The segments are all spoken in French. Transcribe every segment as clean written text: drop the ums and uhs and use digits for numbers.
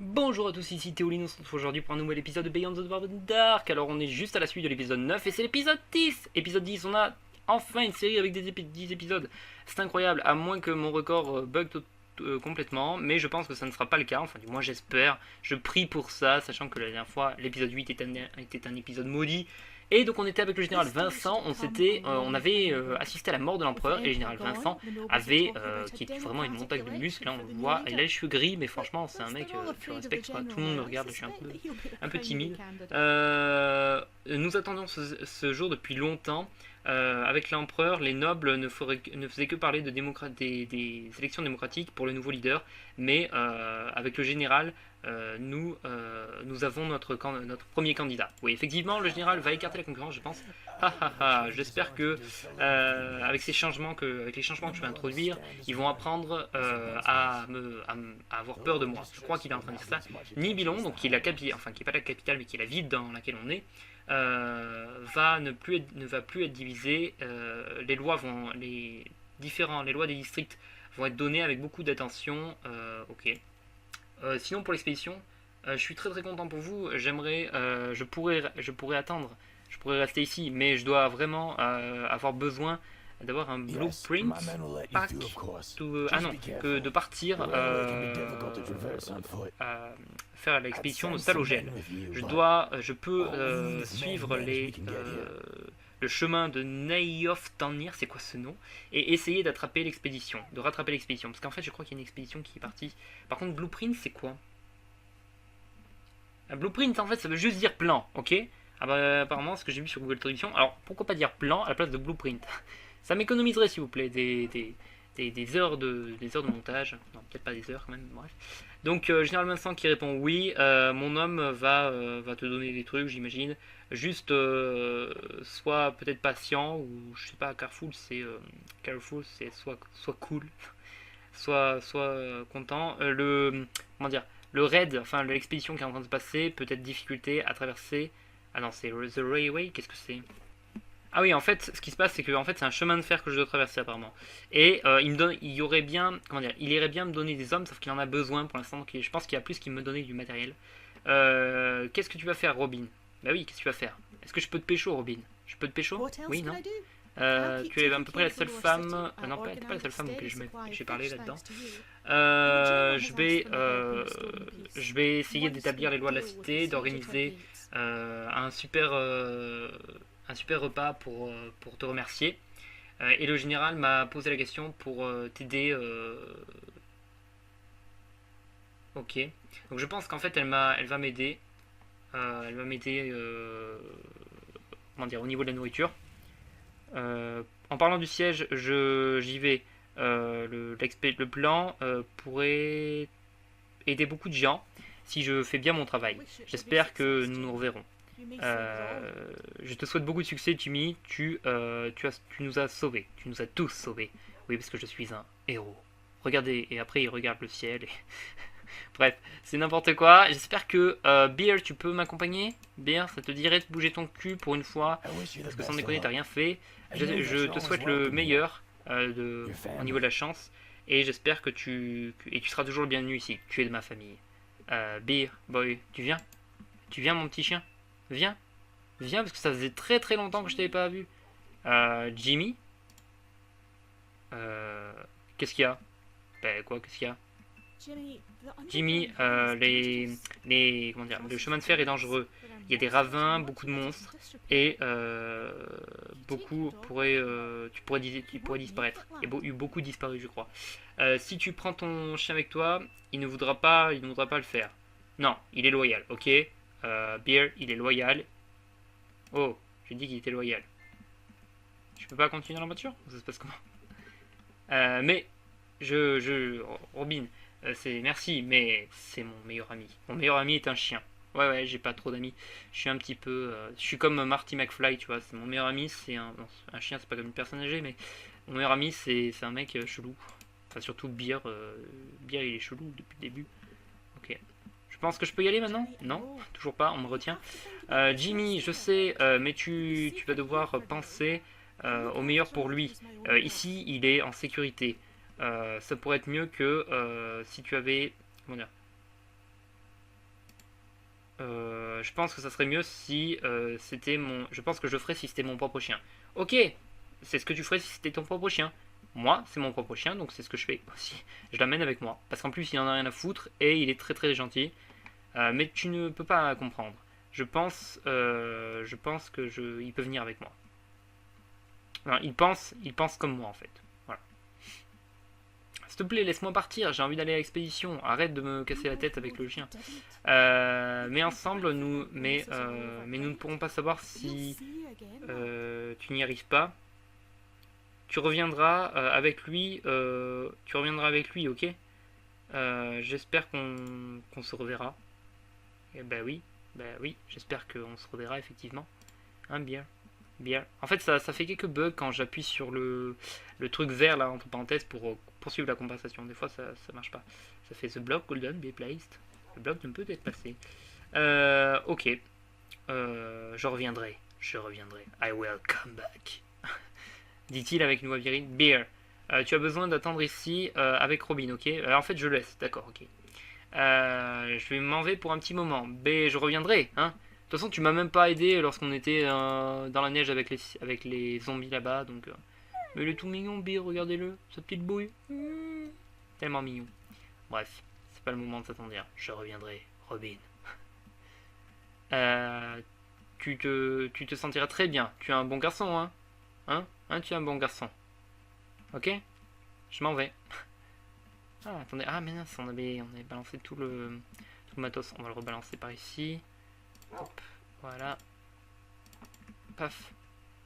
Bonjour à tous, ici Théoline, on se retrouve aujourd'hui pour un nouvel épisode de Beyond the Dark. Alors on est juste à la suite de l'épisode 9 et c'est l'épisode 10. Épisode 10, on a enfin une série avec 10 épisodes. C'est incroyable, à moins que mon record bug complètement, mais je pense que ça ne sera pas le cas, enfin du moins j'espère. Je prie pour ça, sachant que la dernière fois l'épisode 8 était un épisode maudit. Et donc on était avec le général Vincent, on avait assisté à la mort de l'empereur et le général Vincent avait, qui est vraiment une montagne de muscles, hein, on le voit, il a les cheveux gris, mais franchement c'est un mec que je respecte, quoi. Tout le monde me regarde, je suis un peu timide. Nous attendions ce jour depuis longtemps. Avec l'empereur, les nobles ne faisaient que parler de des élections démocratiques pour le nouveau leader, mais avec le général, nous avons notre premier candidat. Oui, effectivement, le général va écarter la concurrence, je pense. J'espère que avec les changements que je vais introduire, ils vont apprendre à avoir peur de moi. Je crois qu'il est en train de dire ça. Nibilon, donc qui est la capitale, enfin qui est pas la capitale, mais qui est la ville dans laquelle on est, ne va plus être divisé. Les lois les lois des districts vont être données avec beaucoup d'attention. Ok. Sinon pour l'expédition, je suis très très content pour vous. Je pourrais attendre, je pourrais rester ici, mais je dois vraiment avoir besoin d'avoir un blueprint pack que de partir à faire l'expédition de Salogel. Je peux suivre le chemin de Nayof Tanir, c'est quoi ce nom, et essayer de rattraper l'expédition, parce qu'en fait je crois qu'il y a une expédition qui est partie. Par contre blueprint c'est quoi? Un blueprint en fait ça veut juste dire plan, ok? Ah bah apparemment ce que j'ai vu sur Google Traduction, alors pourquoi pas dire plan à la place de blueprint? Ça m'économiserait s'il vous plaît des heures de montage, non peut-être pas des heures quand même, bref. Donc Général Vincent qui répond oui, mon homme va te donner des trucs j'imagine, juste sois peut-être patient, ou je sais pas, careful c'est soit cool, soit content. Comment dire, le raid, enfin l'expédition qui est en train de se passer, peut-être difficulté à traverser. Ah non, c'est The Railway, qu'est-ce que c'est? Ah oui, en fait, ce qui se passe, c'est que en fait, c'est un chemin de fer que je dois traverser apparemment. Et il y aurait bien, comment dire, il irait bien me donner des hommes, sauf qu'il en a besoin pour l'instant. Donc je pense qu'il y a plus qu'il me donner du matériel. Qu'est-ce que tu vas faire, Robin? Bah oui, qu'est-ce que tu vas faire? Est-ce que je peux te pécho, Robin? Je peux te pécho? Oui, non? Tu es à peu près la seule femme. Non, pas la seule femme auquel j'ai parlé là-dedans. Je vais essayer d'établir les lois de la cité, d'organiser un super repas pour te remercier. Et le général m'a posé la question pour t'aider. Ok. Donc je pense qu'en fait elle va m'aider. Elle va m'aider comment dire, au niveau de la nourriture. En parlant du siège, j'y vais. Le plan pourrait aider beaucoup de gens si je fais bien mon travail. J'espère que nous nous reverrons. Je te souhaite beaucoup de succès, Jimmy. Tu nous as sauvés. Tu nous as tous sauvés. Oui, parce que je suis un héros. Regardez, et après il regarde le ciel. Bref, c'est n'importe quoi. J'espère que Beer, tu peux m'accompagner. Beer, ça te dirait de bouger ton cul pour une fois, parce que sans déconner, t'as rien fait. Je te souhaite le meilleur au niveau de la chance, et j'espère que tu seras toujours le bienvenu ici. Tu es de ma famille. Beer, boy, tu viens? Tu viens, mon petit chien? Viens, viens, parce que ça faisait très très longtemps que je t'avais pas vu. Jimmy, qu'est-ce qu'il y a? Ben quoi, qu'est-ce qu'il y a? Jimmy, comment dire, le chemin de fer est dangereux. Il y a des ravins, beaucoup de monstres, et tu pourrais disparaître. Il y a eu beaucoup disparus, je crois. Si tu prends ton chien avec toi, il ne voudra pas le faire. Non, il est loyal, ok. Beer, il est loyal. Oh, j'ai dit qu'il était loyal. Je peux pas continuer dans la voiture? Ça se passe comment? Mais Robin, merci, mais c'est mon meilleur ami. Mon meilleur ami est un chien. Ouais, j'ai pas trop d'amis. Je suis un petit peu. Je suis comme Marty McFly, tu vois. C'est mon meilleur ami, c'est un chien, c'est pas comme une personne âgée, mais mon meilleur ami, c'est un mec chelou. Enfin, surtout Beer. Beer, il est chelou depuis le début. Ok. Je pense que je peux y aller maintenant? Non, toujours pas, on me retient. Jimmy, je sais, mais tu vas devoir penser au meilleur pour lui. Ici, il est en sécurité. Ça pourrait être mieux que si tu avais. Comment dire, je pense que ça serait mieux si c'était mon... Je pense que je ferais si c'était mon propre chien. Ok, c'est ce que tu ferais si c'était ton propre chien. Moi, c'est mon propre chien, donc c'est ce que je fais aussi. Je l'amène avec moi. Parce qu'en plus, il en a rien à foutre et il est très très gentil. Mais tu ne peux pas comprendre. Je pense que il peut venir avec moi. Enfin, il pense comme moi en fait. Voilà. S'il te plaît, laisse-moi partir. J'ai envie d'aller à l'expédition. Arrête de me casser la tête avec le chien. Mais ensemble, mais nous ne pourrons pas savoir si tu n'y arrives pas. Tu reviendras avec lui. Ok. J'espère qu'on se reverra. Et bah oui, j'espère qu'on se reverra effectivement. Bien, bien. En fait, ça fait quelques bugs quand j'appuie sur le truc vert là entre parenthèses pour poursuivre la conversation. Des fois, ça marche pas. Ça fait The block golden be placed. Le bloc ne peut être placé. Ok. Je reviendrai. Je reviendrai. I will come back. Dit-il avec une voix virile. Beer. Tu as besoin d'attendre ici avec Robin, ok. En fait, je laisse. D'accord, ok. Je m'en vais pour un petit moment. Mais je reviendrai, hein. De toute façon, tu m'as même pas aidé lorsqu'on était dans la neige avec les zombies là-bas, donc... Mais il est tout mignon, Beer, regardez-le. Sa petite bouille. Tellement mignon. Bref, c'est pas le moment de s'attendre. Je reviendrai, Robin. Tu te sentiras très bien. Tu es un bon garçon, hein. Tu es un bon garçon. Ok. Je m'en vais. Ah, attendez. Ah, mais non, on avait balancé tout le matos. On va le rebalancer par ici. Hop, voilà. Paf.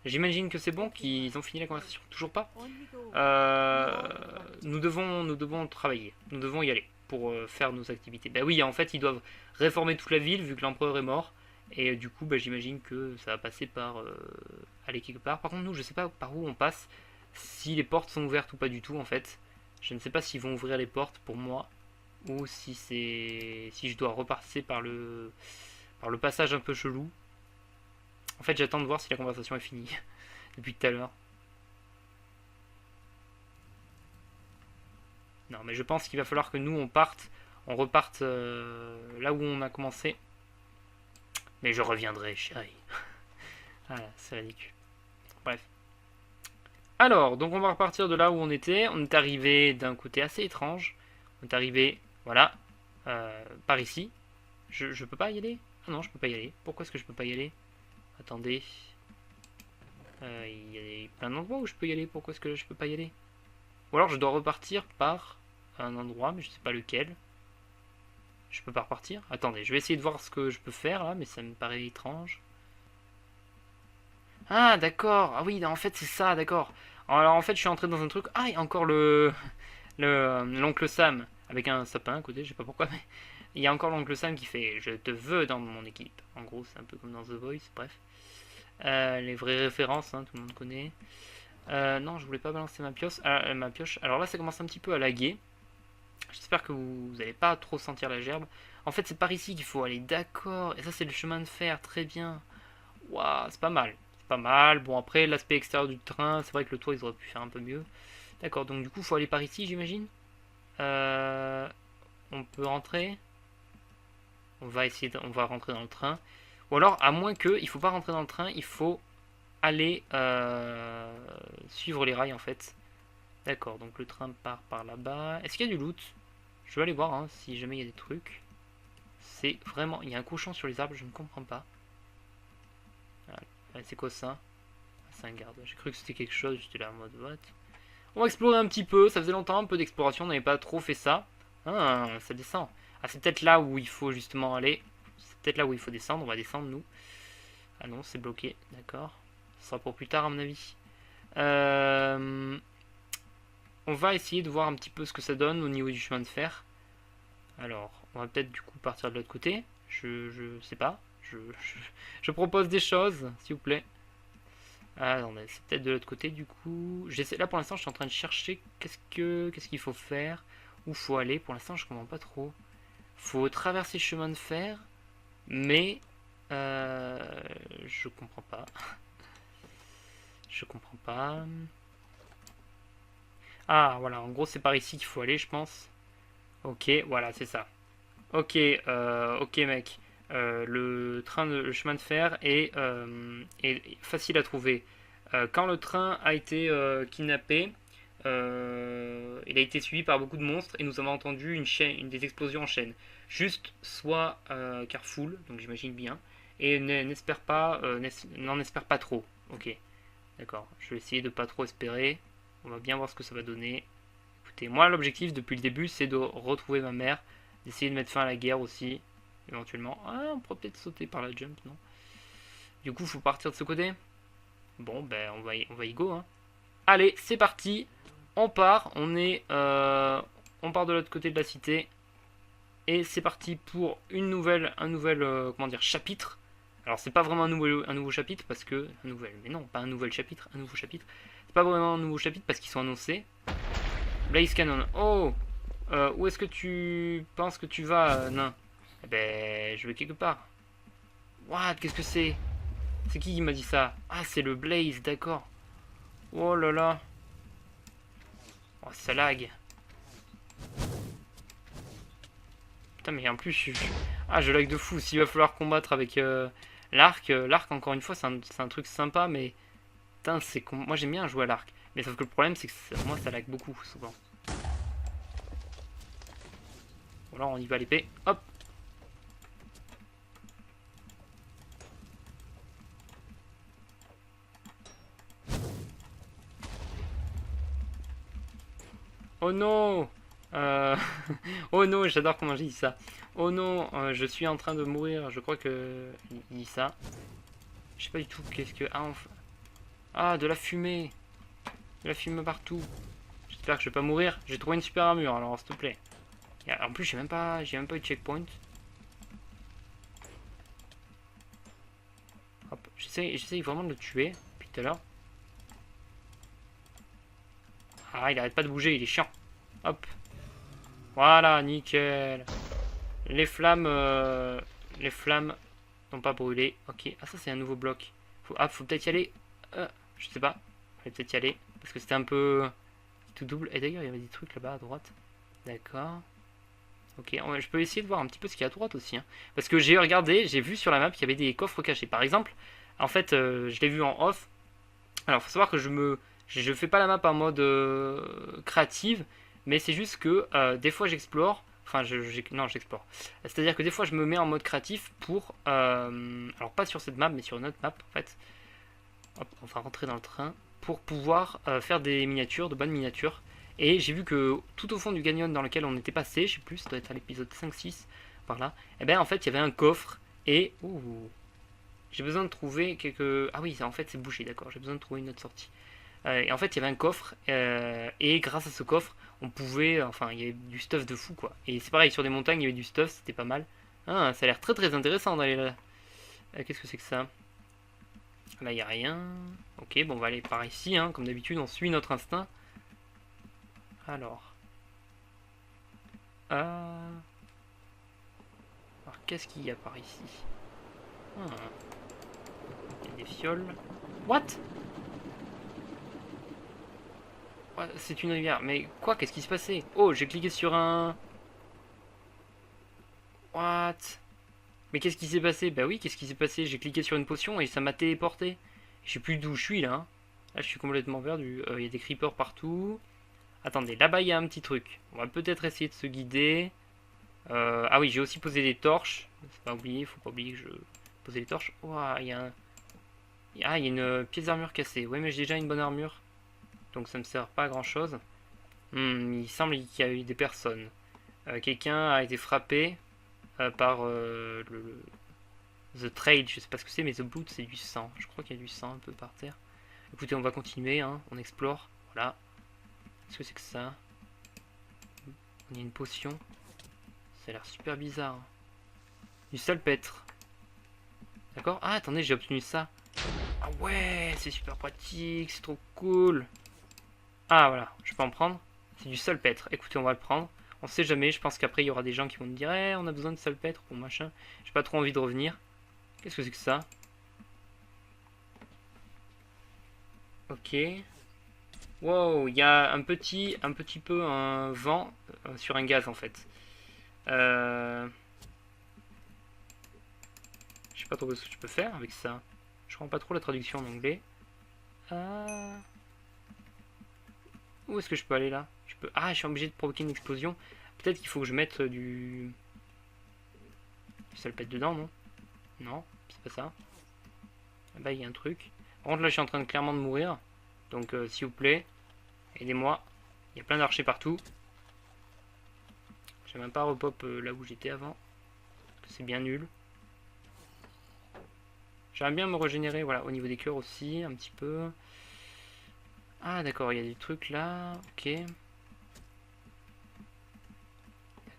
J'imagine que c'est bon, qu'ils ont fini la conversation. Toujours pas. Nous devons travailler. Nous devons y aller pour faire nos activités. Bah oui, en fait, ils doivent réformer toute la ville vu que l'empereur est mort. Et du coup, bah, j'imagine que ça va passer par aller quelque part. Par contre, nous, je sais pas par où on passe. Si les portes sont ouvertes ou pas du tout, en fait. Je ne sais pas s'ils vont ouvrir les portes pour moi. Ou si je dois repasser par le passage un peu chelou. En fait, j'attends de voir si la conversation est finie. Depuis tout à l'heure. Non, mais je pense qu'il va falloir que nous, on reparte là où on a commencé. Mais je reviendrai, chérie. Ah, c'est ridicule. Bref. Alors, donc on va repartir de là où on était. On est arrivé d'un côté assez étrange. On est arrivé, voilà, par ici. Je peux pas y aller? Ah non, je peux pas y aller. Pourquoi est-ce que je peux pas y aller? Attendez. Il y a plein d'endroits où je peux y aller. Pourquoi est-ce que je peux pas y aller? Ou alors je dois repartir par un endroit, mais je sais pas lequel. Je peux pas repartir? Attendez, je vais essayer de voir ce que je peux faire là, mais ça me paraît étrange. Ah, d'accord. Ah oui, en fait, c'est ça, d'accord. Alors, en fait, je suis entré dans un truc. Ah, il y a encore l'oncle Sam avec un sapin à côté, je sais pas pourquoi, mais il y a encore l'oncle Sam qui fait je te veux dans mon équipe. En gros, c'est un peu comme dans The Voice, bref. Les vraies références, hein, tout le monde connaît. Non, je voulais pas balancer ma pioche. Alors là, ça commence un petit peu à laguer. J'espère que vous n'allez pas trop sentir la gerbe. En fait, c'est par ici qu'il faut aller, d'accord. Et ça, c'est le chemin de fer, très bien. Waouh, c'est pas mal. C'est pas mal. Bon, après, l'aspect extérieur du train, c'est vrai que le toit, ils auraient pu faire un peu mieux. D'accord, donc du coup, il faut aller par ici, j'imagine. On peut rentrer. On va rentrer dans le train. Ou alors, à moins que, il faut pas rentrer dans le train, il faut aller suivre les rails en fait. D'accord, donc le train part par là-bas. Est-ce qu'il y a du loot? Je vais aller voir hein, si jamais il y a des trucs. C'est vraiment... Il y a un cochon sur les arbres, je ne comprends pas. C'est quoi ça? C'est un garde. J'ai cru que c'était quelque chose, j'étais là en mode what? On va explorer un petit peu, ça faisait longtemps, un peu d'exploration, on n'avait pas trop fait ça. Ah, ça descend. Ah, c'est peut-être là où il faut justement aller. C'est peut-être là où il faut descendre, on va descendre nous. Ah non, c'est bloqué, d'accord. Ce sera pour plus tard à mon avis. On va essayer de voir un petit peu ce que ça donne au niveau du chemin de fer. Alors, on va peut-être du coup partir de l'autre côté. Je sais pas. Je propose des choses, s'il vous plaît. Ah, non, c'est peut-être de l'autre côté du coup. Là pour l'instant, je suis en train de chercher qu'est-ce qu'il faut faire. Où faut aller. Pour l'instant, je comprends pas trop. Faut traverser le chemin de fer. Mais je comprends pas. Je comprends pas. Ah, voilà, en gros, c'est par ici qu'il faut aller, je pense. Ok, voilà, c'est ça. Ok, ok, mec. le chemin de fer est facile à trouver. Quand le train a été kidnappé, il a été suivi par beaucoup de monstres et nous avons entendu des explosions en chaîne. Juste sois careful, donc j'imagine bien, et n'en espère pas trop. Ok, d'accord. Je vais essayer de pas trop espérer. On va bien voir ce que ça va donner. Écoutez, moi l'objectif depuis le début c'est de retrouver ma mère, d'essayer de mettre fin à la guerre aussi, éventuellement. Ah, on pourrait peut-être sauter par la jump, non? Du coup, faut partir de ce côté. Bon, ben on va y go. Hein. Allez, c'est parti. On part. On part de l'autre côté de la cité. Et c'est parti pour un nouvel comment dire, chapitre. Alors c'est pas vraiment un nouveau chapitre parce que mais non, pas un nouveau chapitre. C'est pas vraiment un nouveau chapitre parce qu'ils sont annoncés. Blaze Cannon. Oh, où est-ce que tu penses que tu vas, nain? Eh ben, je vais quelque part. What? Qu'est-ce que c'est? C'est qui m'a dit ça? Ah, c'est le Blaze, d'accord. Oh là là. Oh, ça lag. Putain, mais en plus, je lag de fou. S'il va falloir combattre avec l'arc, encore une fois, c'est un truc sympa, mais putain, moi j'aime bien jouer à l'arc. Mais sauf que le problème, c'est que moi, ça lag beaucoup, souvent. Bon, alors, on y va à l'épée. Hop. Oh non. Oh non, j'adore comment j'ai dit ça. Oh non, je suis en train de mourir. Je crois que il dit ça. Je sais pas du tout qu'est-ce que... Ah, ah, de la fumée. De la fumée partout. J'espère que je vais pas mourir. J'ai trouvé une super armure, alors s'il te plaît. En plus, j'ai même pas eu de checkpoint. Hop, j'essaye vraiment de le tuer depuis tout à l'heure. Ah, il arrête pas de bouger, il est chiant. Hop. Voilà, nickel. Les flammes n'ont pas brûlé. Ok. Ah, ça c'est un nouveau bloc. Faut peut-être y aller. Je sais pas. Je vais peut-être y aller parce que c'était un peu tout double. Et d'ailleurs, il y avait des trucs là-bas à droite. D'accord. Ok. Je peux essayer de voir un petit peu ce qu'il y a à droite aussi. Hein. Parce que j'ai regardé, j'ai vu sur la map qu'il y avait des coffres cachés. Par exemple, en fait, je l'ai vu en off. Alors, faut savoir que je fais pas la map en mode créative, mais c'est juste que des fois j'explore. Enfin, non, j'explore. C'est-à-dire que des fois je me mets en mode créatif pour. Alors, pas sur cette map, mais sur une autre map en fait. Hop, on va rentrer dans le train pour pouvoir faire des miniatures, de bonnes miniatures. Et j'ai vu que tout au fond du canyon dans lequel on était passé, je sais plus, ça doit être à l'épisode 5-6 par là, et bien en fait il y avait un coffre et. Ouh, j'ai besoin de trouver quelques. Ah oui, en fait c'est bouché, d'accord, j'ai besoin de trouver une autre sortie. Et en fait il y avait un coffre et grâce à ce coffre on pouvait. Enfin il y avait du stuff de fou quoi. Et c'est pareil, sur des montagnes il y avait du stuff, c'était pas mal. Ah, ça a l'air très très intéressant d'aller là. Qu'est-ce que c'est que ça? Là il n'y a rien. Ok, bon on va aller par ici, hein. Comme d'habitude on suit notre instinct. Alors. Alors qu'est-ce qu'il y a par ici? Il y a des fioles. What? C'est une rivière. Mais quoi? Qu'est-ce qui se passait? Oh, j'ai cliqué sur un... What? Mais qu'est-ce qui s'est passé? Bah oui, qu'est-ce qui s'est passé? J'ai cliqué sur une potion et ça m'a téléporté. Je sais plus d'où je suis là. Hein. Là, je suis complètement perdu. Il y a des creepers partout. Attendez, là-bas, il y a un petit truc. On va peut-être essayer de se guider. Ah oui, j'ai aussi posé des torches. Faut pas oublier que je posais des torches. Ouah, il y a un... Ah, il y a une pièce d'armure cassée. Ouais, mais j'ai déjà une bonne armure. Donc ça me sert pas à grand chose. Il semble qu'il y a eu des personnes. Quelqu'un a été frappé par The Trade, je sais pas ce que c'est, mais The Boot c'est du sang. Je crois qu'il y a du sang un peu par terre. Écoutez, on va continuer, hein. On explore. Voilà. Qu'est-ce que c'est que ça? On a une potion. Ça a l'air super bizarre. Du salpêtre. D'accord? Ah, attendez, j'ai obtenu ça. Ah ouais, c'est super pratique, c'est trop cool. Ah voilà, je peux en prendre. C'est du salpêtre. Écoutez, on va le prendre. On sait jamais, je pense qu'après il y aura des gens qui vont me dire on a besoin de salpêtre pour machin. J'ai pas trop envie de revenir. Qu'est-ce que c'est que ça? Ok. Wow, il y a un petit peu un vent sur un gaz en fait. sais pas trop ce que je peux faire avec ça. Je comprends pas trop la traduction en anglais. Où est-ce que je peux aller là? Ah, je suis obligé de provoquer une explosion. Peut-être qu'il faut que je mette du salpêtre dedans, non? Non, c'est pas ça. Ah bah, il y a un truc. Par contre, là, je suis en train de clairement de mourir. Donc, s'il vous plaît, aidez-moi. Il y a plein d'archers partout. J'ai même pas repop là où j'étais avant. Parce que c'est bien nul. J'aimerais bien me régénérer, voilà, au niveau des cœurs aussi, un petit peu. Ah, d'accord, il y a des trucs là. Ok.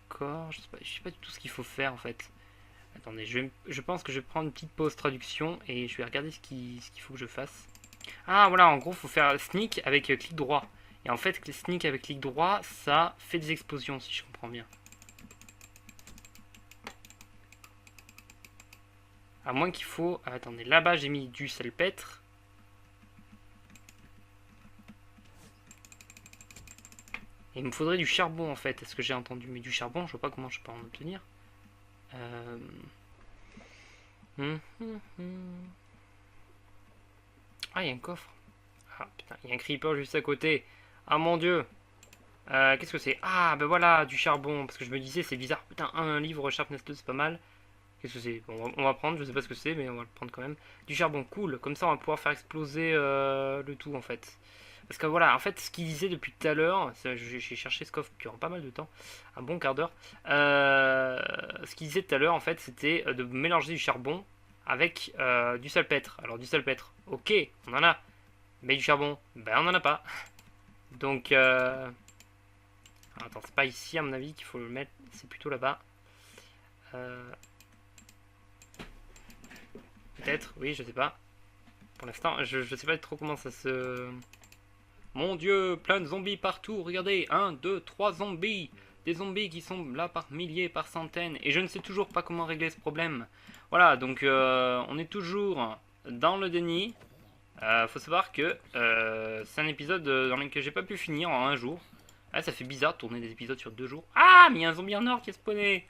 D'accord, je sais pas du tout ce qu'il faut faire en fait. Attendez, je pense que je vais prendre une petite pause traduction et je vais regarder ce qu'il faut que je fasse. Ah, voilà, en gros, il faut faire sneak avec clic droit. Et en fait, sneak avec clic droit, ça fait des explosions, si je comprends bien. À moins qu'il faut... Ah, attendez, là-bas, j'ai mis du salpêtre. Et il me faudrait du charbon, en fait. Est-ce que j'ai entendu? Mais du charbon, je vois pas comment je peux en obtenir. Ah, il y a un coffre. Ah, putain, il y a un creeper juste à côté. Ah, mon dieu. Qu'est-ce que c'est? Ah, ben voilà, du charbon. Parce que je me disais, c'est bizarre. Putain, un livre Sharpness 2, c'est pas mal. Qu'est-ce que c'est? Bon, on va prendre, je sais pas ce que c'est, mais on va le prendre quand même. Du charbon, cool. Comme ça, on va pouvoir faire exploser le tout, en fait. Parce que voilà, en fait, ce qu'il disait depuis tout à l'heure, j'ai cherché ce coffre durant pas mal de temps, un bon quart d'heure. Ce qu'il disait tout à l'heure, en fait, c'était de mélanger du charbon avec du salpêtre. Alors, du salpêtre, ok, on en a. Mais du charbon, ben on en a pas. Donc, attends, c'est pas ici, à mon avis, qu'il faut le mettre, c'est plutôt là-bas. Peut-être, oui, je sais pas. Pour l'instant, je sais pas trop comment ça se... Mon dieu, plein de zombies partout, regardez, 1, 2, 3 zombies. Des zombies qui sont là par milliers, par centaines, et je ne sais toujours pas comment régler ce problème. Voilà, donc on est toujours dans le déni. Faut savoir que c'est un épisode dans lequel j'ai pas pu finir en un jour. Ah, ça fait bizarre de tourner des épisodes sur 2 jours. Ah, mais il y a un zombie en or qui est spawné.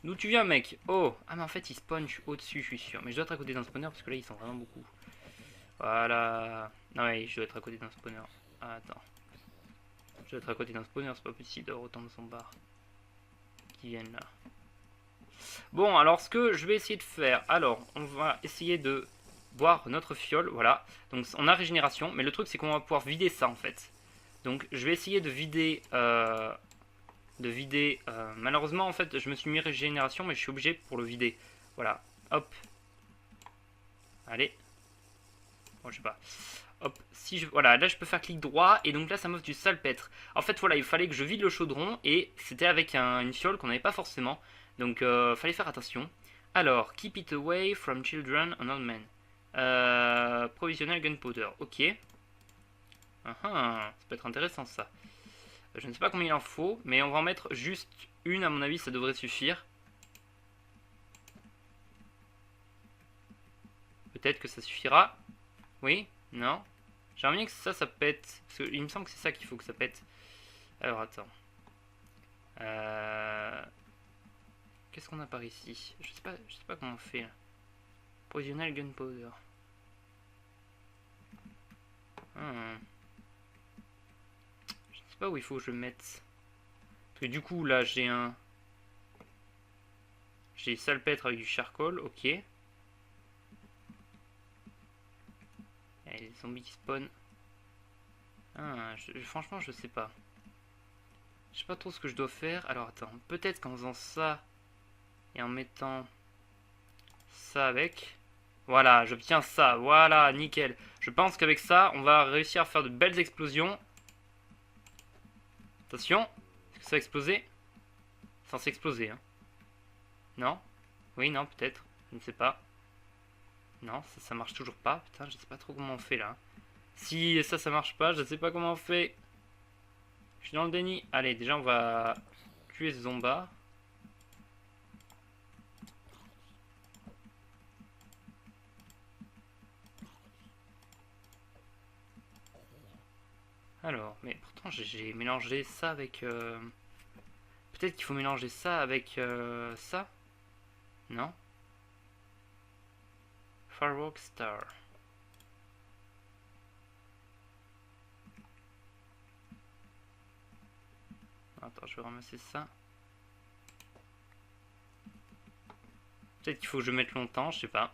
D'où tu viens, mec? Oh, ah, mais en fait, il spawn, je suis au-dessus, je suis sûr. Mais je dois être à côté d'un spawner parce que là, ils sont vraiment beaucoup. Voilà. Non, mais je dois être à côté d'un spawner. Ah, attends. Je dois être à côté d'un spawner, c'est pas possible d'avoir autant de zombards qui viennent là. Bon, alors ce que je vais essayer de faire, alors on va essayer de boire notre fiole, voilà. Donc on a régénération, mais le truc c'est qu'on va pouvoir vider ça en fait. Donc je vais essayer de vider, malheureusement en fait je me suis mis régénération, mais je suis obligé pour le vider. Voilà, hop. Allez. Bon, je sais pas. Hop, si je... Voilà, là je peux faire clic droit et donc là ça m'offre du salpêtre. En fait voilà, il fallait que je vide le chaudron et c'était avec une fiole qu'on n'avait pas forcément. Donc fallait faire attention. Alors, keep it away from children and old men. Provisional gunpowder, ok. Ça peut être intéressant ça. Je ne sais pas combien il en faut, mais on va en mettre juste une, à mon avis ça devrait suffire. Peut-être que ça suffira. Oui. Non. J'aimerais bien que ça pète. Parce qu'il me semble que c'est ça qu'il faut que ça pète. Alors attends. Qu'est-ce qu'on a par ici? Je sais pas comment on fait là. Provisional gunpowder. Je sais pas où il faut que je le mette. Parce que du coup là j'ai j'ai salpêtre avec du charcoal, ok. Et les zombies qui spawnent. Franchement, je sais pas. Je sais pas trop ce que je dois faire. Alors attends, peut-être qu'en faisant ça et en mettant ça avec. Voilà, j'obtiens ça. Voilà, nickel. Je pense qu'avec ça, on va réussir à faire de belles explosions. Attention. Est-ce que ça va exploser? C'est censé exploser, hein. Non? Oui, non, peut-être. Je ne sais pas. Non, ça marche toujours pas. Putain, je sais pas trop comment on fait là. Si ça marche pas, je sais pas comment on fait. Je suis dans le déni. Allez, déjà on va tuer ce zomba. Alors, mais pourtant j'ai mélangé ça avec... Peut-être qu'il faut mélanger ça avec ça? Non? Firework Star. Attends, je vais ramasser ça. Peut-être qu'il faut que je mette longtemps, je sais pas.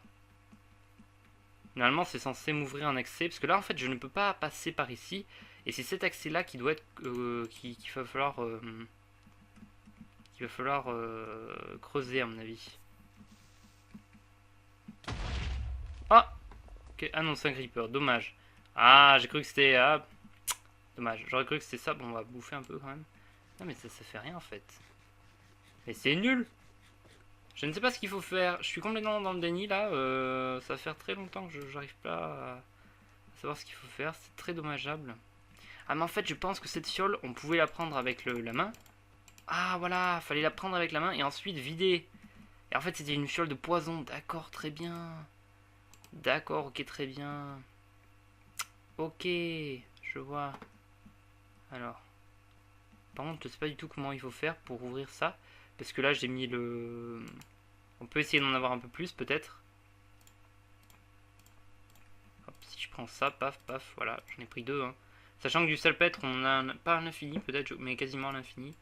Normalement, c'est censé m'ouvrir un accès. Parce que là, en fait, je ne peux pas passer par ici. Et c'est cet accès-là qui doit être... qu'il va falloir... creuser, à mon avis. Ah okay. Ah non, c'est un creeper. Dommage. Ah, j'ai cru que c'était... Ah, dommage. J'aurais cru que c'était ça. Bon, on va bouffer un peu, quand même. Non, mais ça fait rien, en fait. Mais c'est nul. Je ne sais pas ce qu'il faut faire. Je suis complètement dans le déni là. Ça va faire très longtemps que je n'arrive pas à savoir ce qu'il faut faire. C'est très dommageable. Ah mais en fait je pense que cette fiole on pouvait la prendre avec la main. Ah voilà, fallait la prendre avec la main et ensuite vider. Et en fait c'était une fiole de poison. D'accord, très bien. D'accord, ok, très bien. Ok, je vois. Alors. Par contre je sais pas du tout comment il faut faire pour ouvrir ça. Parce que là j'ai mis le... On peut essayer d'en avoir un peu plus peut-être. Si je prends ça, paf, paf, voilà, j'en ai pris deux. Hein. Sachant que du salpêtre, on a pas à l'infini peut-être, mais quasiment à l'infini.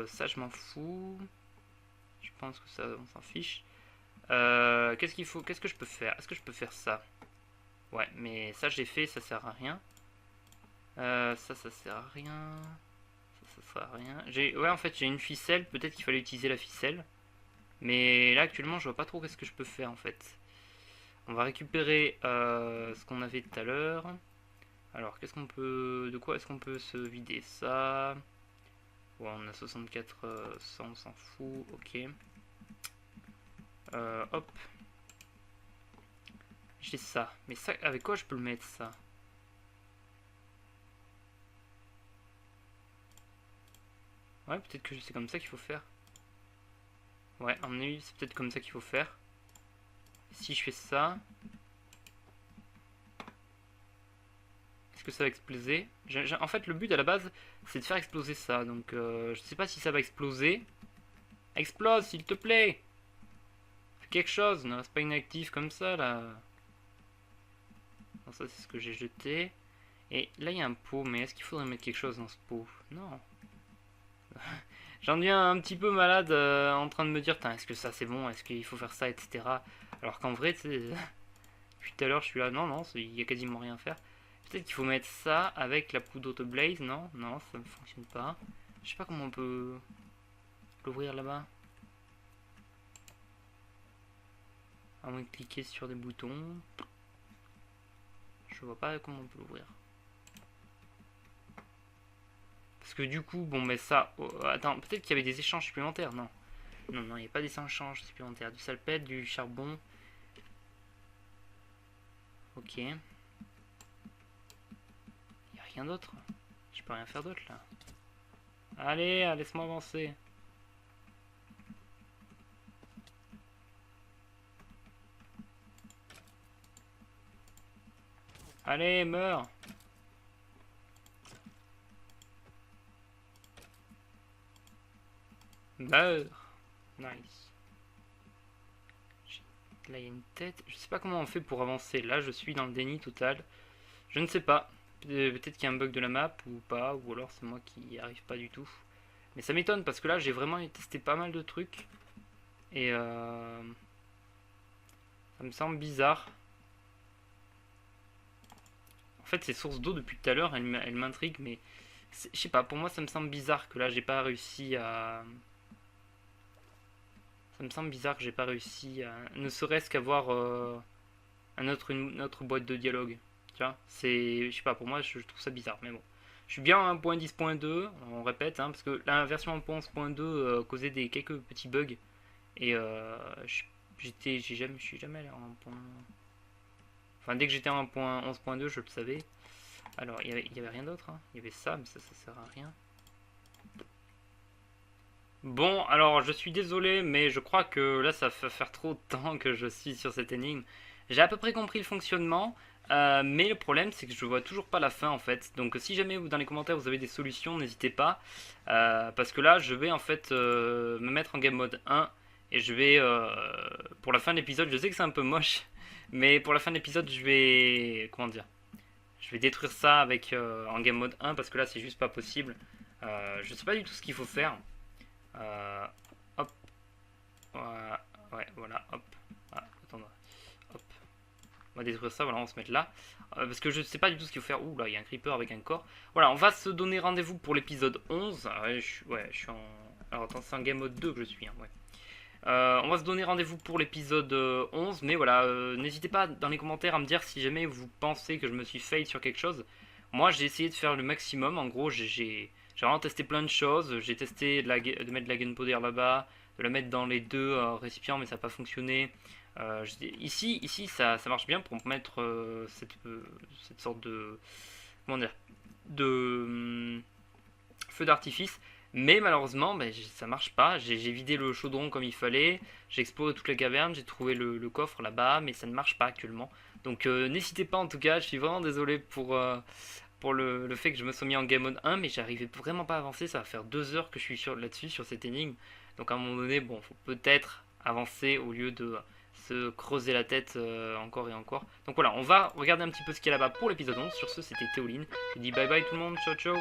Ça je m'en fous. Je pense que ça, on s'en fiche. Qu'est-ce qu'il faut, qu'est-ce que je peux faire? Est-ce que je peux faire ça? Ouais, mais ça j'ai fait, ça sert à rien. Ça sert à rien. Ça sert à rien. Ouais, en fait, j'ai une ficelle. Peut-être qu'il fallait utiliser la ficelle. Mais là, actuellement, je vois pas trop qu'est-ce que je peux faire, en fait. On va récupérer ce qu'on avait tout à l'heure. Alors, qu'est-ce qu'on peut... De quoi est-ce qu'on peut se vider? Ça... Ouais, on a 64, 100, on s'en fout. Ok. Hop. J'ai ça. Mais ça, avec quoi je peux le mettre, ça? Ouais, peut-être que c'est comme ça qu'il faut faire. Ouais, à mon avis, c'est peut-être comme ça qu'il faut faire. Si je fais ça... Est-ce que ça va exploser? En fait, le but à la base, c'est de faire exploser ça. Donc, je sais pas si ça va exploser. Explose, s'il te plaît! Fais quelque chose, ne reste pas inactif comme ça, là. Non, ça, c'est ce que j'ai jeté. Et là, il y a un pot, mais est-ce qu'il faudrait mettre quelque chose dans ce pot? Non. J'en deviens un petit peu malade en train de me dire, est-ce que ça c'est bon, est-ce qu'il faut faire ça, etc. Alors qu'en vrai, depuis tout à l'heure, je suis là, non, il y a quasiment rien à faire. Peut-être qu'il faut mettre ça avec la poudre de blaze, non, ça ne fonctionne pas. Je sais pas comment on peut l'ouvrir là-bas. À moins de cliquer sur des boutons. Je vois pas comment on peut l'ouvrir. Parce que du coup, bon, mais ça... Oh, attends, peut-être qu'il y avait des échanges supplémentaires, non. Non, il n'y a pas des échanges supplémentaires. Du salpêtre, du charbon. Ok. Il n'y a rien d'autre. Je peux rien faire d'autre, là. Allez, laisse-moi avancer. Allez, meurs. Meurs. Nice. Là, il y a une tête. Je sais pas comment on fait pour avancer. Là, je suis dans le déni total. Je ne sais pas. Peut-être qu'il y a un bug de la map ou pas. Ou alors c'est moi qui n'y arrive pas du tout. Mais ça m'étonne parce que là, j'ai vraiment testé pas mal de trucs. Et ça me semble bizarre. En fait, ces sources d'eau depuis tout à l'heure, elles m'intriguent. Mais je sais pas, pour moi, ça me semble bizarre que là, j'ai pas réussi à... Ça me semble bizarre que j'ai pas réussi à... Ne serait-ce qu'avoir une autre boîte de dialogue. Tu vois, c'est... Je sais pas, pour moi, je trouve ça bizarre, mais bon. Je suis bien à 1.10.2, on répète, hein, parce que la version 1.11.2 causait quelques petits bugs. Et je suis jamais allé en point... Enfin, dès que j'étais en 1.11.2, je le savais. Alors, il y avait rien d'autre, hein. Il y avait ça, mais ça sert à rien. Bon, alors je suis désolé, mais je crois que là ça va faire trop de temps que je suis sur cette énigme. J'ai à peu près compris le fonctionnement, mais le problème c'est que je vois toujours pas la fin en fait. Donc si jamais vous dans les commentaires vous avez des solutions, n'hésitez pas. Parce que là je vais en fait me mettre en game mode 1 et je vais pour la fin de l'épisode, je sais que c'est un peu moche, Mais pour la fin de l'épisode, je vais... Comment dire? Je vais détruire ça avec en game mode 1 parce que là c'est juste pas possible. Je sais pas du tout ce qu'il faut faire. Hop. Ouais, voilà, hop. Ah, attends, hop. On va détruire ça, voilà, on va se mettre là. Parce que je sais pas du tout ce qu'il faut faire. Ouh là, il y a un creeper avec un corps. Voilà, on va se donner rendez-vous pour l'épisode 11. Ouais, je suis en... Alors attends, c'est en game mode 2 que je suis, hein, ouais. On va se donner rendez-vous pour l'épisode 11, mais voilà, n'hésitez pas dans les commentaires à me dire si jamais vous pensez que je me suis fail sur quelque chose. Moi j'ai essayé de faire le maximum, en gros j'ai vraiment testé plein de choses, j'ai testé de mettre de la gunpowder là-bas, de la mettre dans les deux récipients mais ça n'a pas fonctionné. Ici ça marche bien pour mettre cette sorte de... Comment dire? De feu d'artifice. Mais malheureusement, ça marche pas. J'ai vidé le chaudron comme il fallait. J'ai exploré toute la caverne. J'ai trouvé le coffre là-bas. Mais ça ne marche pas actuellement. Donc n'hésitez pas en tout cas. Je suis vraiment désolé pour le fait que je me sois mis en game mode 1. Mais j'arrivais vraiment pas à avancer. Ça va faire 2 heures que je suis là-dessus, sur cette énigme. Donc à un moment donné, bon, faut peut-être avancer au lieu de se creuser la tête encore et encore. Donc voilà, on va regarder un petit peu ce qu'il y a là-bas pour l'épisode 11. Sur ce, c'était Théoline. Je vous dis bye bye tout le monde. Ciao ciao.